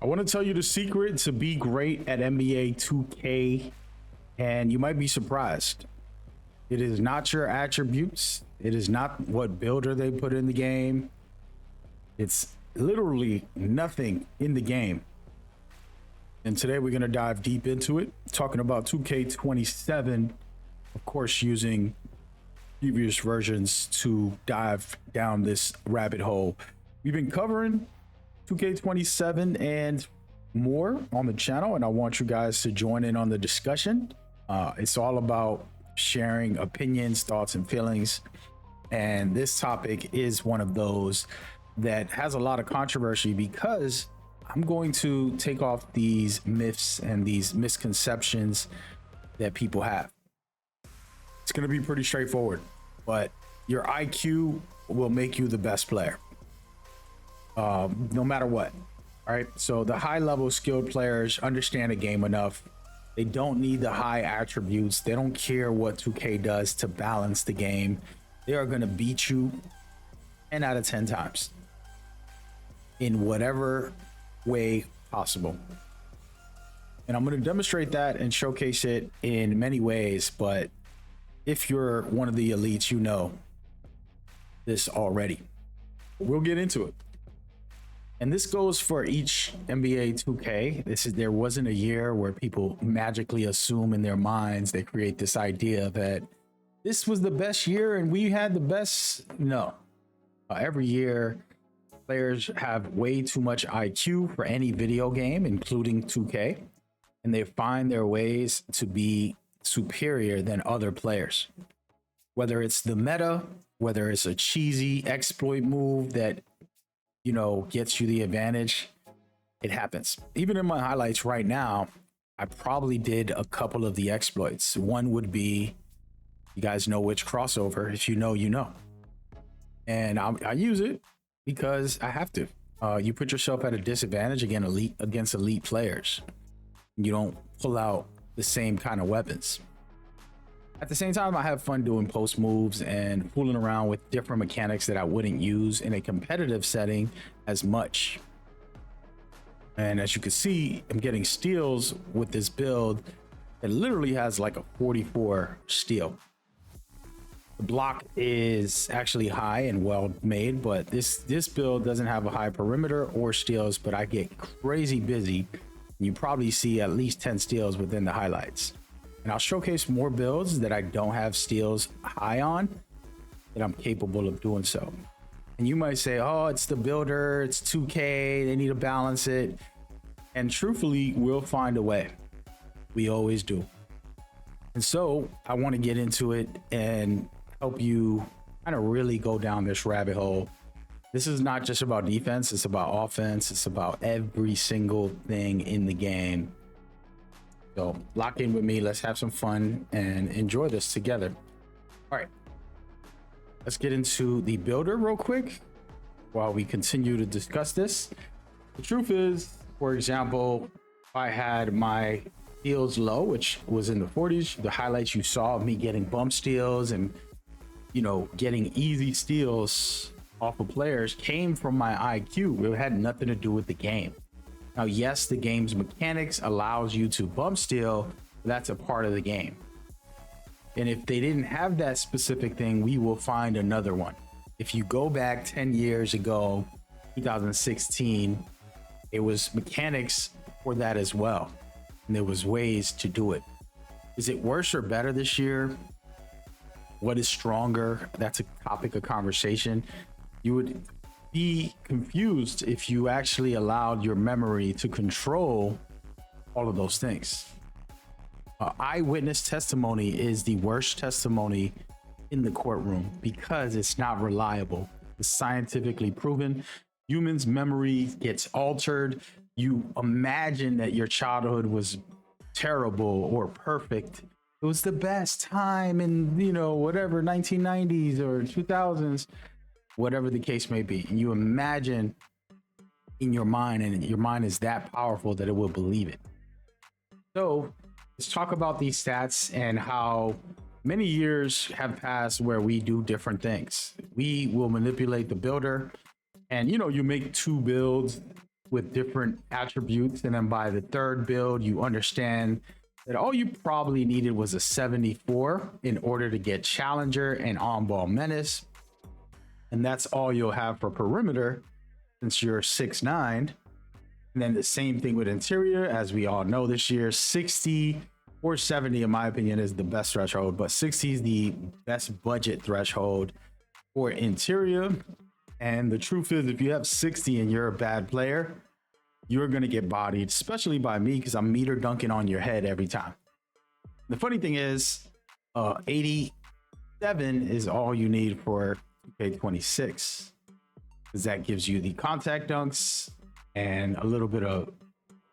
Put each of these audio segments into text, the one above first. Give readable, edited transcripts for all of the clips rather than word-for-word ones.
I want to tell you the secret to be great at NBA 2K, and you might be surprised. It is not your attributes, it is not what builder they put in the game. It's literally nothing in the game. And today we're going to dive deep into it, talking about 2K27, of course, using previous versions to dive down this rabbit hole. We've been covering 2K27 and more on the channel, and I want you guys to join in on the discussion. It's all about sharing opinions, thoughts, and feelings. And this topic is one of those that has a lot of controversy because I'm going to take off these myths and these misconceptions that people have. It's going to be pretty straightforward, but your IQ will make you the best player, no matter what. All right. So the high level skilled players understand the game enough. They don't need the high attributes. They don't care what 2K does to balance the game. They are going to beat you 10 out of 10 times in whatever way possible. And I'm going to demonstrate that and showcase it in many ways. But if you're one of the elites, you know this already. We'll get into it. And this goes for each NBA 2K. There wasn't a year where people magically assume in their minds, they create this idea that this was the best year and we had the best. No. Every year, players have way too much IQ for any video game, including 2K, and they find their ways to be superior than other players. Whether it's the meta, whether it's a cheesy exploit move that gets you the advantage, it happens. Even in my highlights right now, I probably did a couple of the exploits. One would be, you guys know which crossover. If you know, you know. And I use it because I have to. You put yourself at a disadvantage against elite players. You don't pull out the same kind of weapons. At the same time, I have fun doing post moves and fooling around with different mechanics that I wouldn't use in a competitive setting as much. And as you can see, I'm getting steals with this build that literally has like a 44 steal. The block is actually high and well made, but this build doesn't have a high perimeter or steals, but I get crazy busy. You probably see at least 10 steals within the highlights. And I'll showcase more builds that I don't have steals high on, that I'm capable of doing so. And you might say, oh, it's the builder, it's 2K, they need to balance it. And truthfully, we'll find a way. We always do. And so I want to get into it and help you kind of really go down this rabbit hole. This is not just about defense, it's about offense, it's about every single thing in the game. So lock in with me, let's have some fun and enjoy this together. All right, let's get into the builder real quick while we continue to discuss this. The truth is, for example, if I had my steals low, which was in the 40s, the highlights you saw of me getting bump steals and getting easy steals off of players came from my IQ. It had nothing to do with the game. Now, yes, the game's mechanics allows you to bump steal. That's a part of the game. And if they didn't have that specific thing, we will find another one. If you go back 10 years ago, 2016, it was mechanics for that as well. And there was ways to do it. Is it worse or better this year? What is stronger? That's a topic of conversation. You would be confused if you actually allowed your memory to control all of those things. Eyewitness testimony is the worst testimony in the courtroom because it's not reliable. It's scientifically proven. Humans' memory gets altered. You imagine that your childhood was terrible or perfect. It was the best time in, whatever, 1990s or 2000s. Whatever the case may be, and you imagine in your mind, and your mind is that powerful that it will believe it. So let's talk about these stats and how many years have passed where we do different things. We will manipulate the builder, and you make two builds with different attributes. And then by the third build, you understand that all you probably needed was a 74 in order to get Challenger and on-ball menace. And that's all you'll have for perimeter since you're 6'9". And then the same thing with interior. As we all know this year, 60 or 70, in my opinion, is the best threshold, but 60 is the best budget threshold for interior. And the truth is, if you have 60 and you're a bad player, you're going to get bodied, especially by me, because I'm meter dunking on your head every time. The funny thing is, 87 is all you need for 2K26, because that gives you the contact dunks and a little bit of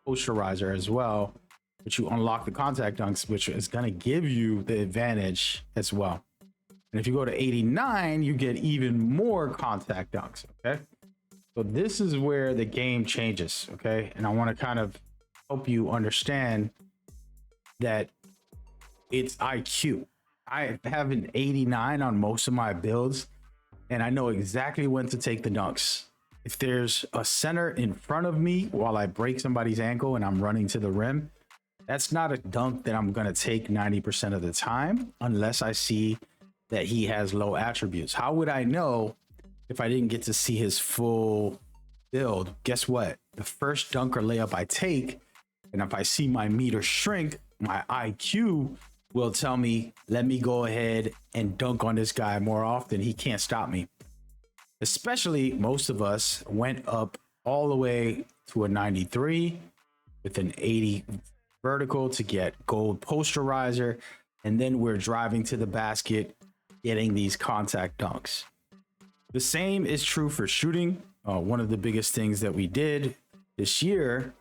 posterizer as well, but you unlock the contact dunks, which is going to give you the advantage as well. And if you go to 89, you get even more contact dunks. Okay, so this is where the game changes. Okay, and I want to kind of help you understand that it's IQ. I have an 89 on most of my builds, and I know exactly when to take the dunks. If there's a center in front of me while I break somebody's ankle and I'm running to the rim, that's not a dunk that I'm going to take 90% of the time unless I see that he has low attributes. How would I know if I didn't get to see his full build? Guess what? The first dunk or layup I take, and if I see my meter shrink, my IQ will tell me, let me go ahead and dunk on this guy more often. He can't stop me. Especially most of us went up all the way to a 93 with an 80 vertical to get gold posterizer, and then we're driving to the basket getting these contact dunks. The same is true for shooting. One of the biggest things that we did this year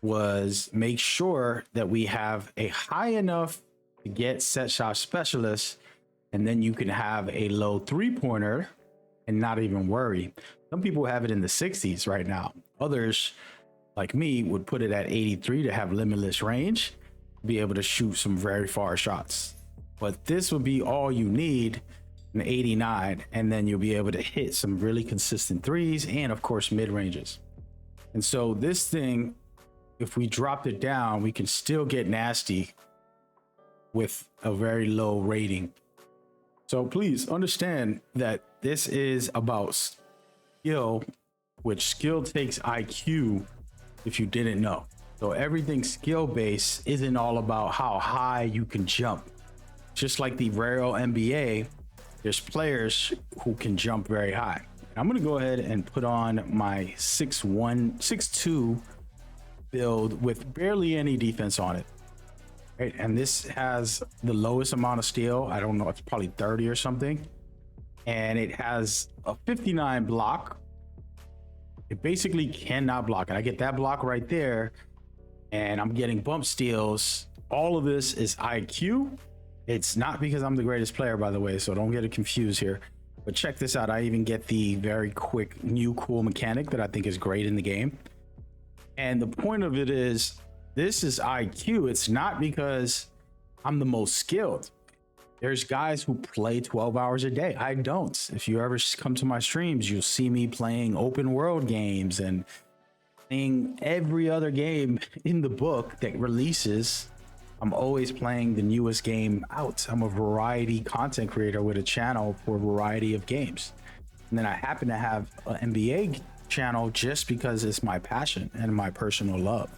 was make sure that we have a high enough to get set shot specialists, and then you can have a low three-pointer and not even worry. Some people have it in the 60s right now. Others, like me, would put it at 83 to have limitless range, be able to shoot some very far shots. But this would be all you need, an 89, and then you'll be able to hit some really consistent threes and of course mid-ranges. And so this thing, if we dropped it down, we can still get nasty with a very low rating. So please understand that this is about skill, which skill takes IQ if you didn't know. So everything skill based isn't all about how high you can jump. Just like the real NBA, there's players who can jump very high. I'm going to go ahead and put on my 6'1", 6'2" build with barely any defense on it. Right, and this has the lowest amount of steal. I don't know, it's probably 30 or something. And it has a 59 block. It basically cannot block. And I get that block right there, and I'm getting bump steals. All of this is IQ. It's not because I'm the greatest player, by the way, so don't get it confused here. But check this out. I even get the very quick new cool mechanic that I think is great in the game. And the point of it is, this is IQ. It's not because I'm the most skilled. There's guys who play 12 hours a day. I don't. If you ever come to my streams, you'll see me playing open world games and playing every other game in the book that releases. I'm always playing the newest game out. I'm a variety content creator with a channel for a variety of games. And then I happen to have an NBA channel just because it's my passion and my personal love.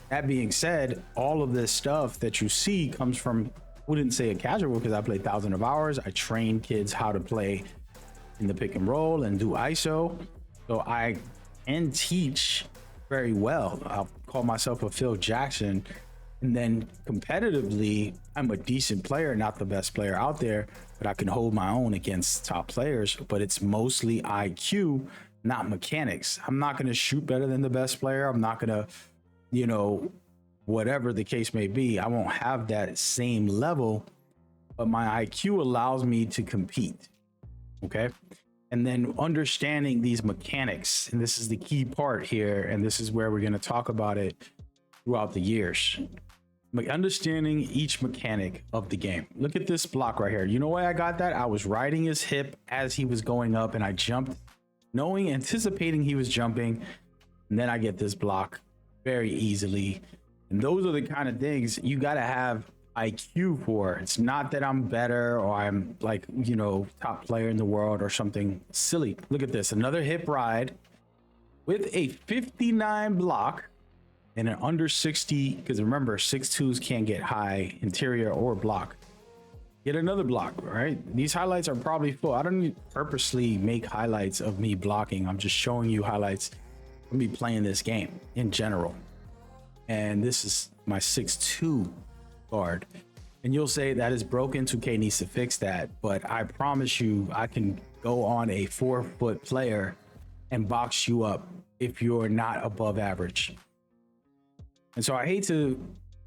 That being said, all of this stuff that you see comes from, wouldn't say a casual, because I play thousands of hours. I train kids how to play in the pick and roll and do ISO. So I can teach very well. I'll call myself a Phil Jackson. And then competitively, I'm a decent player, not the best player out there, but I can hold my own against top players. But it's mostly IQ, not mechanics. I'm not going to shoot better than the best player. I'm not going to, you know, whatever the case may be, I won't have that same level, but my IQ allows me to compete. Okay. And then understanding these mechanics, and this is the key part here, and this is where we're going to talk about it throughout the years. Understanding each mechanic of the game. Look at this block right here. You know why I got that? I was riding his hip as he was going up, and I jumped, anticipating he was jumping. and then I get this block very easily. And those are the kind of things you got to have IQ for. It's not that I'm better or I'm like, you know, top player in the world or something silly. Look at this, another hip ride with a 59 block and an under 60, because remember 6'2s can't get high interior or block. Get another block, right? These highlights are probably full. I don't purposely make highlights of me blocking. I'm just showing you highlights of me playing this game in general. And this is my 6'2 guard. And you'll say that is broken. 2K needs to fix that. But I promise you, I can go on a 4-foot player and box you up if you're not above average. And so I hate to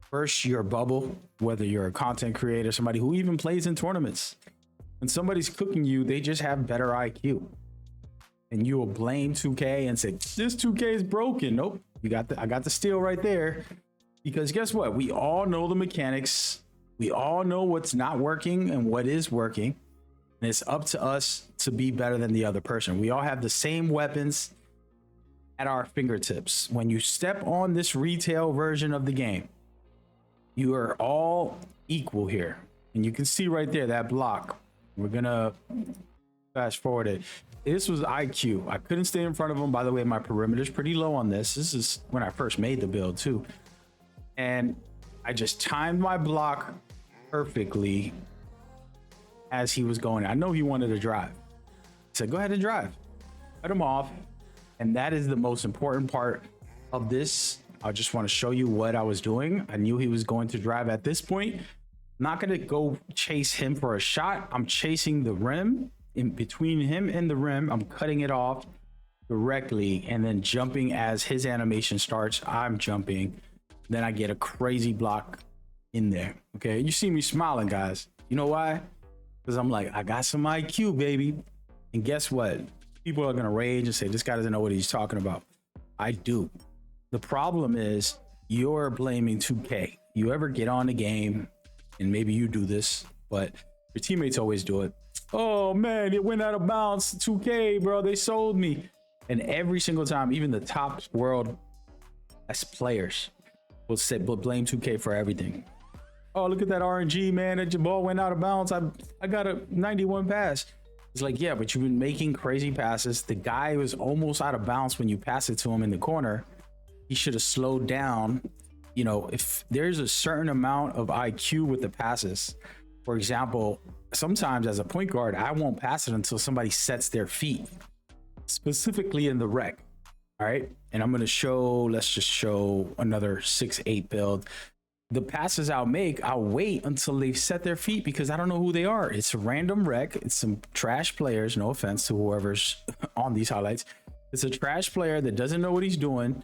burst your bubble, whether you're a content creator, somebody who even plays in tournaments. When somebody's cooking you, they just have better IQ. And you will blame 2K and say, this 2K is broken. Nope, I got the steal right there. Because guess what? We all know the mechanics. We all know what's not working and what is working. And it's up to us to be better than the other person. We all have the same weapons at our fingertips. When you step on this retail version of the game, you are all equal here. And you can see right there that block. We're gonna fast forward it. This was IQ. I couldn't stay in front of him. By the way, my perimeter is pretty low on this. This is when I first made the build too. And I just timed my block perfectly as he was going. I know he wanted to drive. I said, go ahead and drive. Cut him off. And that is the most important part of this. I just want to show you what I was doing. I knew he was going to drive at this point. I'm not going to go chase him for a shot. I'm chasing the rim. In between him and the rim, I'm cutting it off directly and then jumping as his animation starts. I'm jumping. Then I get a crazy block in there. Okay, you see me smiling, guys. You know why? Because I'm like, I got some IQ, baby. And guess what? People are gonna rage and say this guy doesn't know what he's talking about. I do. The problem is you're blaming 2K. You ever get on the game, and maybe you do this, but your teammates always do it. Oh man, it went out of bounds. 2K, bro, they sold me. And every single time, even the top world as players will blame 2K for everything. Oh, look at that RNG, man. That ball went out of bounds. I got a 91 pass. It's like, yeah, but you've been making crazy passes. The guy was almost out of bounds when you pass it to him in the corner. He should have slowed down. You know, if there's a certain amount of IQ with the passes, for example, sometimes as a point guard, I won't pass it until somebody sets their feet, specifically in the rec. All right. And I'm going to show, let's just show another 6'8 build. The passes I'll make, I'll wait until they've set their feet because I don't know who they are. It's a random rec. It's some trash players. No offense to whoever's on these highlights. It's a trash player that doesn't know what he's doing.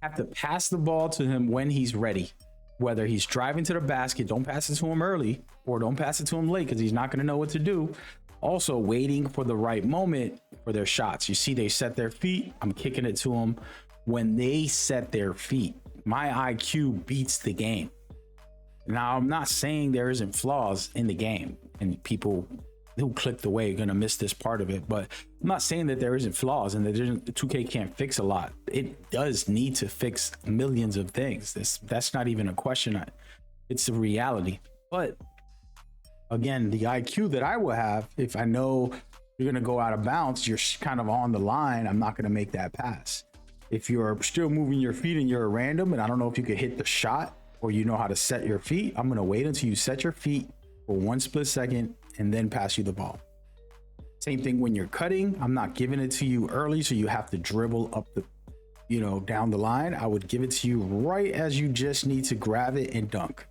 Have to pass the ball to him when he's ready. Whether he's driving to the basket, don't pass it to him early, or don't pass it to him late because he's not going to know what to do. Also waiting for the right moment for their shots. You see, they set their feet. I'm kicking it to them when they set their feet. My IQ beats the game. Now, I'm not saying there isn't flaws in the game, and people who clicked away are going to miss this part of it, but I'm not saying that there isn't flaws and that 2K can't fix a lot. It does need to fix millions of things. That's not even a question. It's a reality. But again, the IQ that I will have, if I know you're going to go out of bounds, you're kind of on the line, I'm not going to make that pass. If you're still moving your feet and you're a random, and I don't know if you could hit the shot or you know how to set your feet, I'm going to wait until you set your feet for 1 split second and then pass you the ball. Same thing when you're cutting. I'm not giving it to you early, so you have to dribble up the, down the line. I would give it to you right as you just need to grab it and dunk.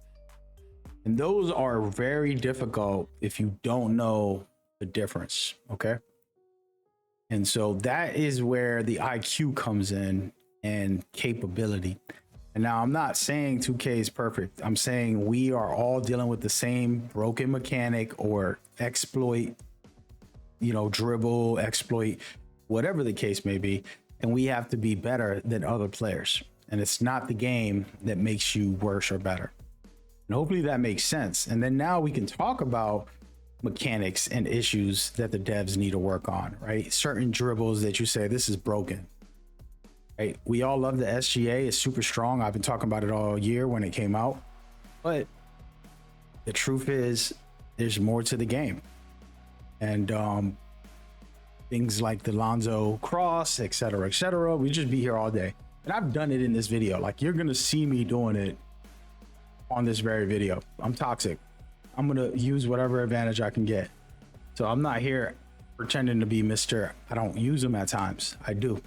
And those are very difficult if you don't know the difference, okay? And so that is where the IQ comes in and capability. And now I'm not saying 2K is perfect. I'm saying we are all dealing with the same broken mechanic or exploit, dribble, exploit, whatever the case may be. And we have to be better than other players. And it's not the game that makes you worse or better. And hopefully that makes sense. And then now we can talk about mechanics and issues that the devs need to work on, right? Certain dribbles that you say, this is broken. right? We all love the SGA. It's super strong. I've been talking about it all year when it came out. But the truth is, there's more to the game. And things like the Lonzo Cross, et cetera, we just be here all day. And I've done it in this video. Like, you're gonna see me doing it on this very video. I'm toxic. I'm gonna use whatever advantage I can get. So I'm not here pretending to be Mr. I don't use them at times. I do.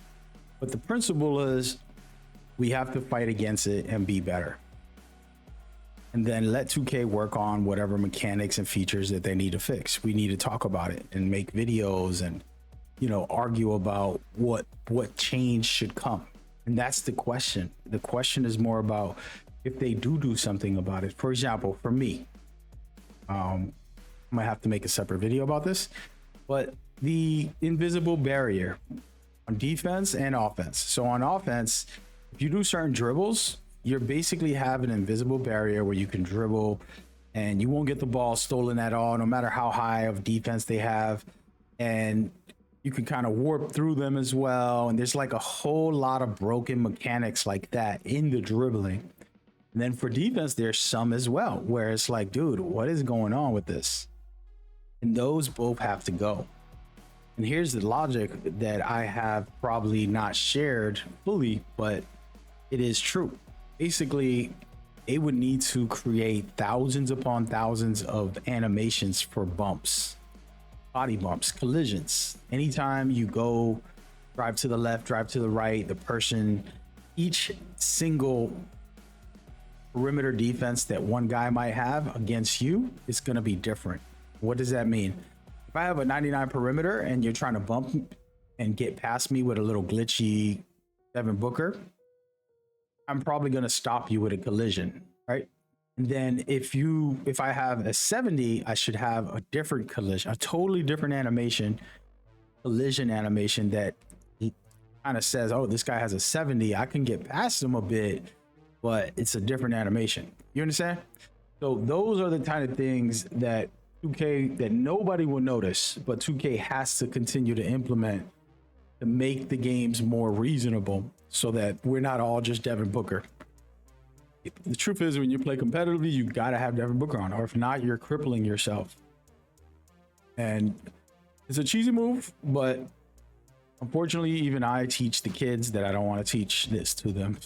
But the principle is we have to fight against it and be better. And then let 2K work on whatever mechanics and features that they need to fix. We need to talk about it and make videos and, you know, argue about what change should come. And that's the question. The question is more about if they do something about it. For example, for me, I might have to make a separate video about this, but the invisible barrier on defense and offense. So on offense, if you do certain dribbles, you basically have an invisible barrier where you can dribble and you won't get the ball stolen at all, no matter how high of defense they have. And you can kind of warp through them as well. And there's like a whole lot of broken mechanics like that in the dribbling. And then for defense, there's some as well, where it's like, dude, what is going on with this? And those both have to go. And here's the logic that I have probably not shared fully, but it is true. Basically, they would need to create thousands upon thousands of animations for bumps, body bumps, collisions. Anytime you go drive to the left, drive to the right, the person, each single perimeter defense that one guy might have against you is going to be different. What does that mean? If I have a 99 perimeter and you're trying to bump and get past me with a little glitchy Devin Booker, I'm probably going to stop you with a collision, right? And then if I have a 70, I should have a different collision, a totally different animation, collision animation that kind of says, oh, this guy has a 70. I can get past him a bit, but it's a different animation. You understand? So those are the kind of things that 2K, that nobody will notice, but 2K has to continue to implement to make the games more reasonable so that we're not all just Devin Booker. The truth is, when you play competitively, you got to have Devin Booker on, or if not, you're crippling yourself. And it's a cheesy move, but unfortunately, even I teach the kids that I don't want to teach this to them.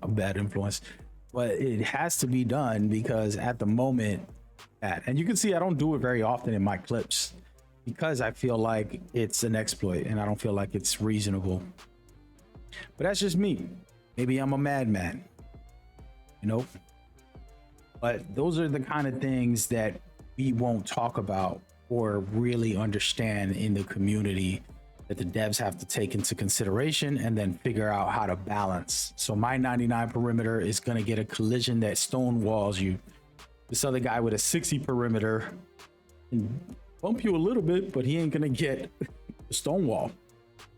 A bad influence, but it has to be done because at the moment, and you can see I don't do it very often in my clips because I feel like it's an exploit and I don't feel like it's reasonable. But that's just me. Maybe I'm a madman, you know? But those are the kind of things that we won't talk about or really understand in the community that the devs have to take into consideration and then figure out how to balance. So my 99 perimeter is going to get a collision that stonewalls you. This other guy with a 60 perimeter can bump you a little bit, but he ain't going to get the stonewall.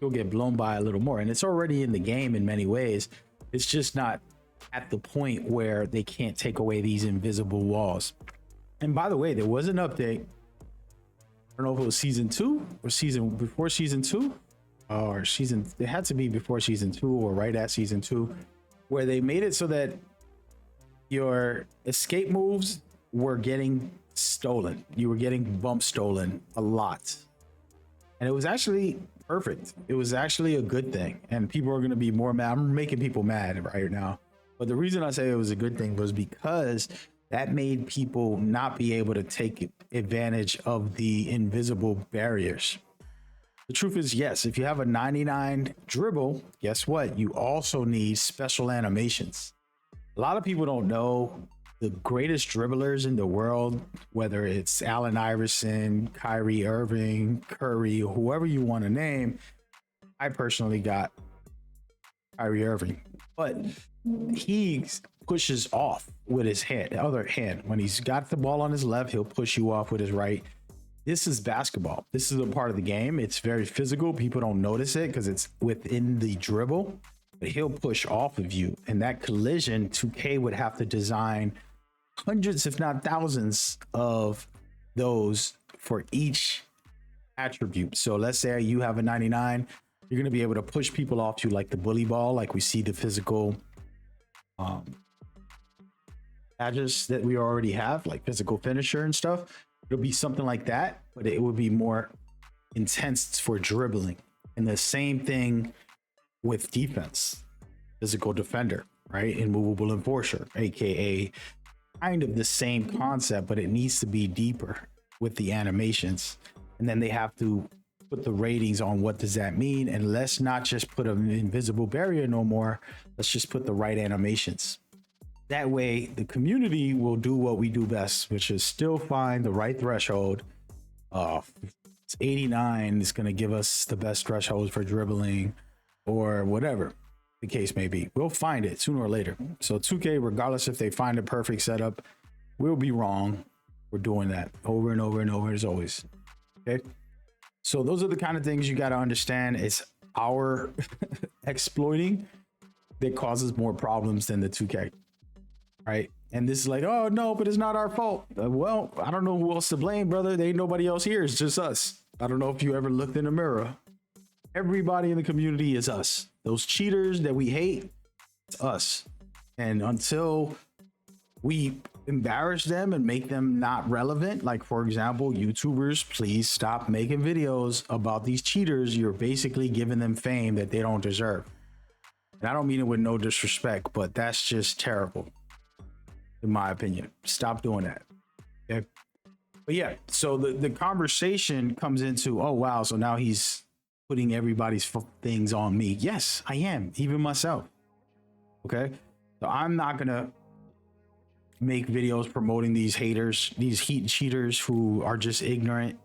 He'll get blown by a little more. And it's already in the game in many ways. It's just not at the point where they can't take away these invisible walls. And by the way, there was an update. I don't know if it was season 2 or before season 2 or it had to be before season 2 or right at season 2, where they made it so that your escape moves were getting stolen. You were getting bump stolen a lot. And it was actually perfect. It was actually a good thing. And people are going to be more mad. I'm making people mad right now. But the reason I say it was a good thing was because that made people not be able to take advantage of the invisible barriers. The truth is, yes, if you have a 99 dribble, guess what? You also need special animations. A lot of people don't know the greatest dribblers in the world, whether it's Allen Iverson, Kyrie Irving, Curry, whoever you want to name. I personally got Kyrie Irving, but he pushes off with his hand, the other hand. When he's got the ball on his left, he'll push you off with his right. This is basketball. This is a part of the game. It's very physical. People don't notice it because it's within the dribble, but he'll push off of you. And that collision, 2K would have to design hundreds, if not thousands, of those for each attribute. So let's say you have a 99, You're going to be able to push people off you like the bully ball, like we see the physical badges that we already have, like physical finisher and stuff. It'll be something like that, but it would be more intense for dribbling. And the same thing with defense, physical defender, right? Immovable enforcer, aka kind of the same concept, but it needs to be deeper with the animations. And then they have to put the ratings on what does that mean. And let's not just put an invisible barrier no more. Let's just put the right animations. That way the community will do what we do best, which is still find the right threshold. It's 89 is going to give us the best thresholds for dribbling or whatever the case may be. We'll find it sooner or later. So 2K, regardless if they find a perfect setup, we'll be wrong. We're doing that over and over and over as always. Okay. So those are the kind of things you got to understand. It's our exploiting that causes more problems than the 2K. Right. And this is like, oh no, but it's not our fault. Well, I don't know who else to blame, brother. There ain't nobody else here. It's just us. I don't know if you ever looked in the mirror. Everybody in the community is us. Those cheaters that we hate, it's us. And until we embarrass them and make them not relevant, like for example, YouTubers, please stop making videos about these cheaters. You're basically giving them fame that they don't deserve. And I don't mean it with no disrespect, but that's just terrible. In my opinion, stop doing that. Okay. But yeah, so the conversation comes into, oh wow, so now he's putting everybody's things on me. Yes, I am, even myself. Okay. So I'm not gonna make videos promoting these haters, these heat cheaters who are just ignorant.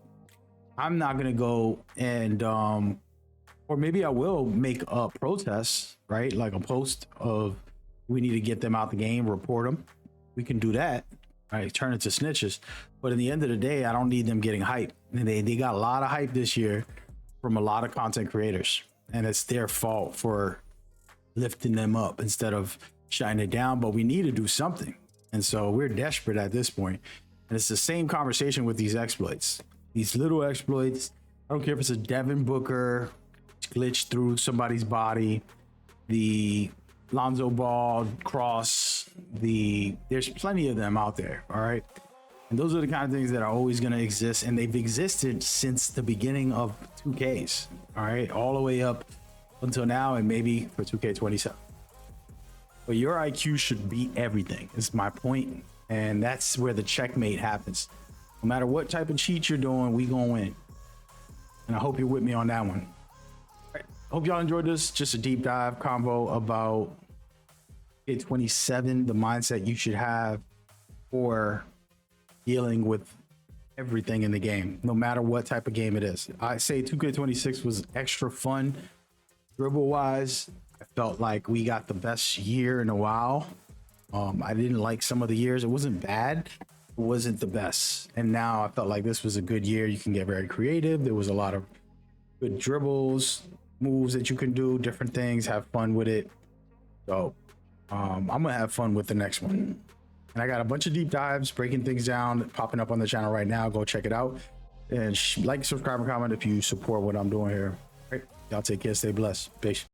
I'm not gonna go and or maybe I will make a protest, right? Like a post of we need to get them out the game, report them. We can do that, right? Turn it to snitches. But at the end of the day, I don't need them getting hype. And they got a lot of hype this year from a lot of content creators. And it's their fault for lifting them up instead of shining it down. But we need to do something. And so we're desperate at this point. And it's the same conversation with these exploits. These little exploits. I don't care if it's a Devin Booker glitch through somebody's body, the Lonzo Ball cross, there's plenty of them out there. All right. And those are the kind of things that are always going to exist. And they've existed since the beginning of 2Ks. All right. All the way up until now and maybe for 2K27. But your IQ should beat everything is my point. And that's where the checkmate happens. No matter what type of cheat you're doing, we gonna win. And I hope you're with me on that one. All right. Hope y'all enjoyed this. Just a deep dive combo about 2K27, the mindset you should have for dealing with everything in the game, no matter what type of game it is. I say 2K26 was extra fun. Dribble wise, I felt like we got the best year in a while. I didn't like some of the years. It wasn't bad. It wasn't the best. And now I felt like this was a good year. You can get very creative. There was a lot of good dribbles, moves that you can do, different things, have fun with it. So I'm gonna have fun with the next one. And I got a bunch of deep dives, breaking things down, popping up on the channel right now. Go check it out. And like, subscribe, and comment if you support what I'm doing here. All right. Y'all take care. Stay blessed. Peace.